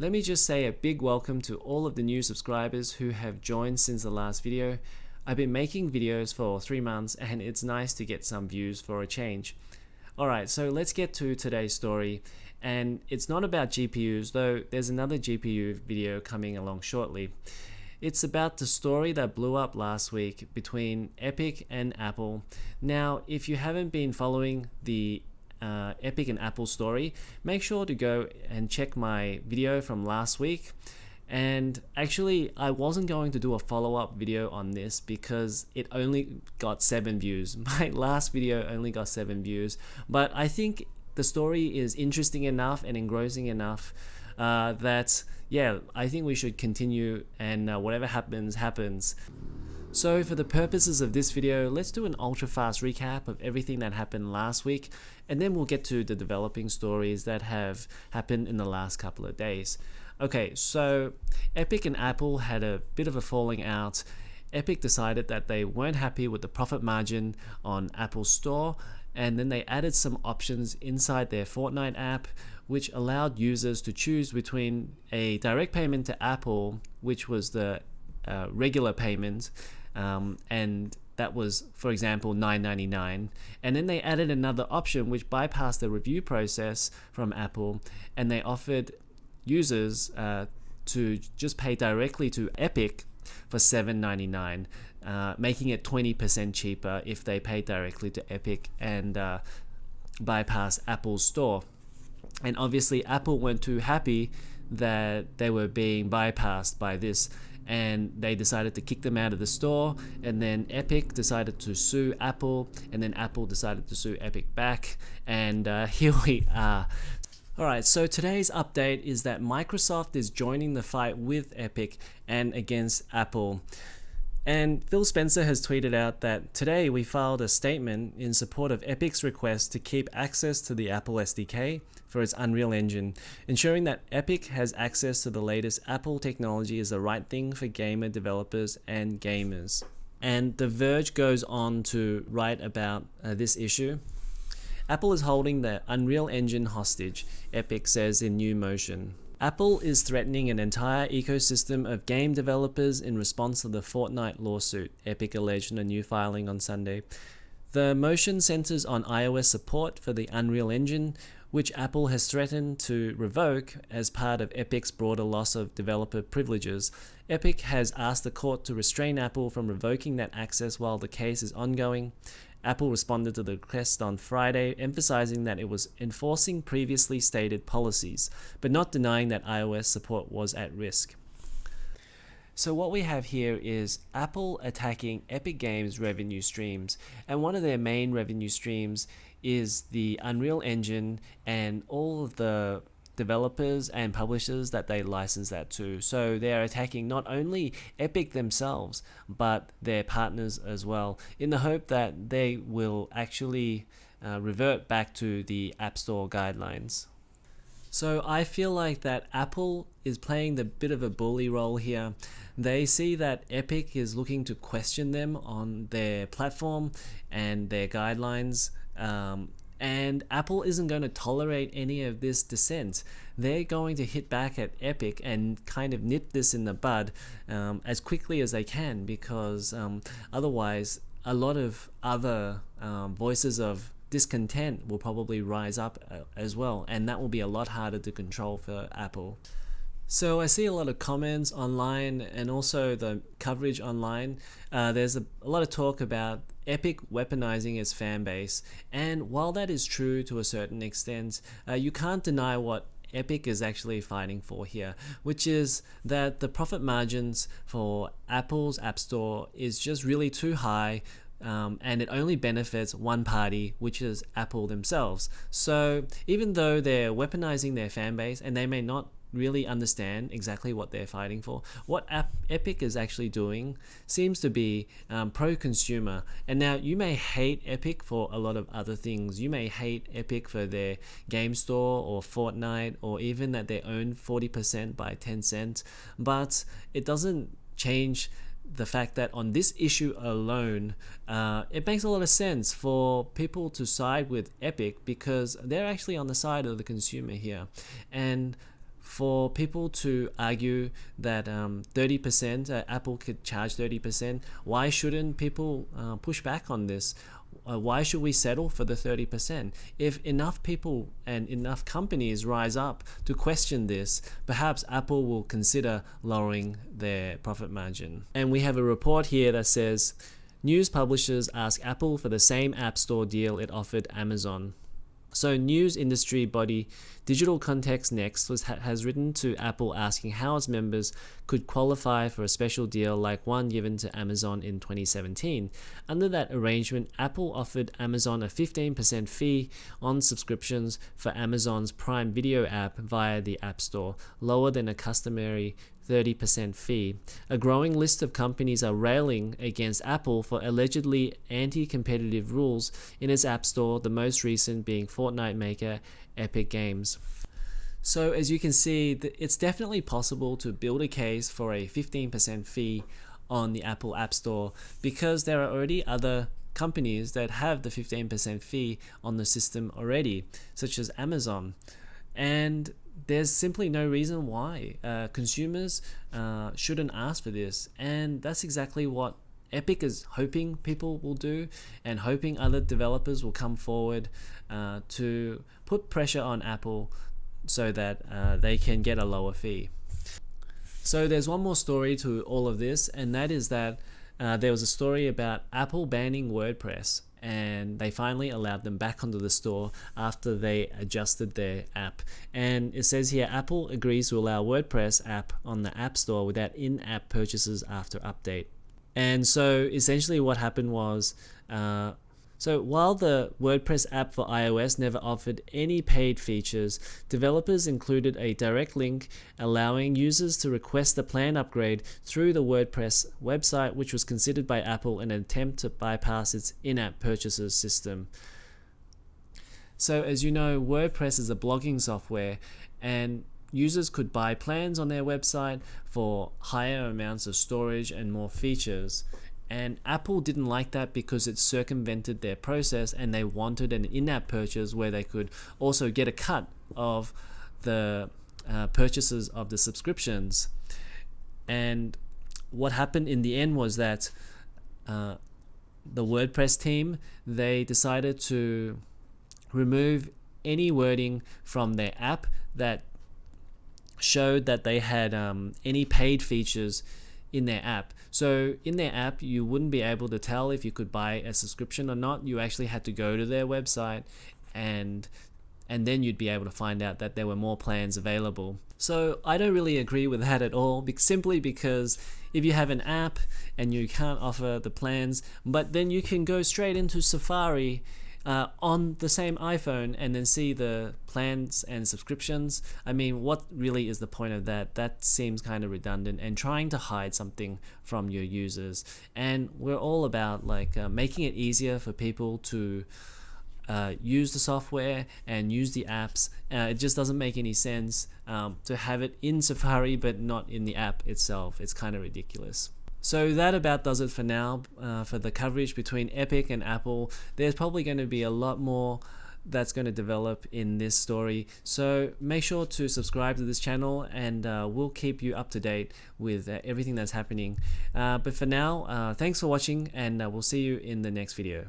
Let me just say a big welcome to all of the new subscribers who have joined since the last video. I've been making videos for 3 months and it's nice to get some views for a change. Alright, so let's get to today's story, and it's not about GPUs, though there's another GPU video coming along shortly. It's about the story that blew up last week between Epic and Apple. Now, if you haven't been following the Epic and Apple story, make sure to go and check my video from last week. And actually, I wasn't going to do a follow-up video on this because it only got 7 views. My last video only got 7 views, but I think the story is interesting enough and engrossing enough that, yeah, I think we should continue, and whatever happens, happens. So for the purposes of this video, let's do an ultra fast recap of everything that happened last week, and then we'll get to the developing stories that have happened in the last couple of days. Okay, so Epic and Apple had a bit of a falling out. Epic decided that they weren't happy with the profit margin on Apple Store, and then they added some options inside their Fortnite app which allowed users to choose between a direct payment to Apple, which was the regular payment, and that was, for example, $9.99, and then they added another option which bypassed the review process from Apple, and they offered users to just pay directly to Epic for $7.99, making it 20% cheaper if they pay directly to Epic and bypass Apple's store. And obviously Apple weren't too happy that they were being bypassed by this, and they decided to kick them out of the store, and then Epic decided to sue Apple, and then Apple decided to sue Epic back, and here we are. Alright, so today's update is that Microsoft is joining the fight with Epic and against Apple. And Phil Spencer has tweeted out that today we filed a statement in support of Epic's request to keep access to the Apple SDK for its Unreal Engine. Ensuring that Epic has access to the latest Apple technology is the right thing for gamer developers and gamers. And The Verge goes on to write about this issue. Apple is holding the Unreal Engine hostage, Epic says in new motion. Apple is threatening an entire ecosystem of game developers in response to the Fortnite lawsuit, Epic alleged in a new filing on Sunday. The motion centers on iOS support for the Unreal Engine, which Apple has threatened to revoke as part of Epic's broader loss of developer privileges. Epic has asked the court to restrain Apple from revoking that access while the case is ongoing. Apple responded to the request on Friday, emphasizing that it was enforcing previously stated policies, but not denying that iOS support was at risk. So what we have here is Apple attacking Epic Games' revenue streams, and one of their main revenue streams is the Unreal Engine and all of the developers and publishers that they license that to. So they're attacking not only Epic themselves, but their partners as well, in the hope that they will actually revert back to the App Store guidelines. So I feel like that Apple is playing the bit of a bully role here. They see that Epic is looking to question them on their platform and their guidelines, and Apple isn't going to tolerate any of this dissent. They're going to hit back at Epic and kind of nip this in the bud as quickly as they can, because otherwise a lot of other voices of discontent will probably rise up as well, and that will be a lot harder to control for Apple. So I see a lot of comments online and also the coverage online. There's a lot of talk about Epic weaponizing its fan base, and while that is true to a certain extent, you can't deny what Epic is actually fighting for here, which is that the profit margins for Apple's App Store is just really too high, and it only benefits one party, which is Apple themselves. So even though they're weaponizing their fan base and they may not really understand exactly what they're fighting for, what Epic is actually doing seems to be pro-consumer. And now you may hate Epic for a lot of other things. You may hate Epic for their game store or Fortnite, or even that they own 40% by Tencent, but it doesn't change the fact that on this issue alone, it makes a lot of sense for people to side with Epic because they're actually on the side of the consumer here. And for people to argue that 30%, Apple could charge 30%, why shouldn't people push back on this? Why should we settle for the 30%? If enough people and enough companies rise up to question this, perhaps Apple will consider lowering their profit margin. And we have a report here that says, news publishers ask Apple for the same App Store deal it offered Amazon. So news industry body Digital Context Next has written to Apple asking how its members could qualify for a special deal like one given to Amazon in 2017. Under that arrangement, Apple offered Amazon a 15% fee on subscriptions for Amazon's Prime Video app via the App Store, lower than a customary 30% fee. A growing list of companies are railing against Apple for allegedly anti-competitive rules in its App Store, the most recent being Fortnite maker Epic Games. So as you can see, it's definitely possible to build a case for a 15% fee on the Apple App Store because there are already other companies that have the 15% fee on the system already, such as Amazon. And there's simply no reason why consumers shouldn't ask for this. And that's exactly what Epic is hoping people will do, and hoping other developers will come forward to put pressure on Apple so that they can get a lower fee. So there's one more story to all of this, and that is that there was a story about Apple banning WordPress, and they finally allowed them back onto the store after they adjusted their app. And it says here, Apple agrees to allow WordPress app on the App Store without in-app purchases after update. And so essentially what happened was, so while the WordPress app for iOS never offered any paid features, developers included a direct link allowing users to request a plan upgrade through the WordPress website, which was considered by Apple an attempt to bypass its in-app purchases system. So as you know, WordPress is a blogging software, and users could buy plans on their website for higher amounts of storage and more features. And Apple didn't like that because it circumvented their process, and they wanted an in-app purchase where they could also get a cut of the purchases of the subscriptions. And what happened in the end was that the WordPress team, they decided to remove any wording from their app that showed that they had any paid features in their app. So in their app, you wouldn't be able to tell if you could buy a subscription or not. You actually had to go to their website, and then you'd be able to find out that there were more plans available. So I don't really agree with that at all, simply because if you have an app and you can't offer the plans, but then you can go straight into Safari on the same iPhone and then see the plans and subscriptions. I mean, what really is the point of that? That seems kind of redundant and trying to hide something from your users. And we're all about making it easier for people to use the software and use the apps. It just doesn't make any sense to have it in Safari but not in the app itself. It's kind of ridiculous. So that about does it for now for the coverage between Epic and Apple. There's probably going to be a lot more that's going to develop in this story. So make sure to subscribe to this channel, and we'll keep you up to date with everything that's happening. But for now, thanks for watching, and we'll see you in the next video.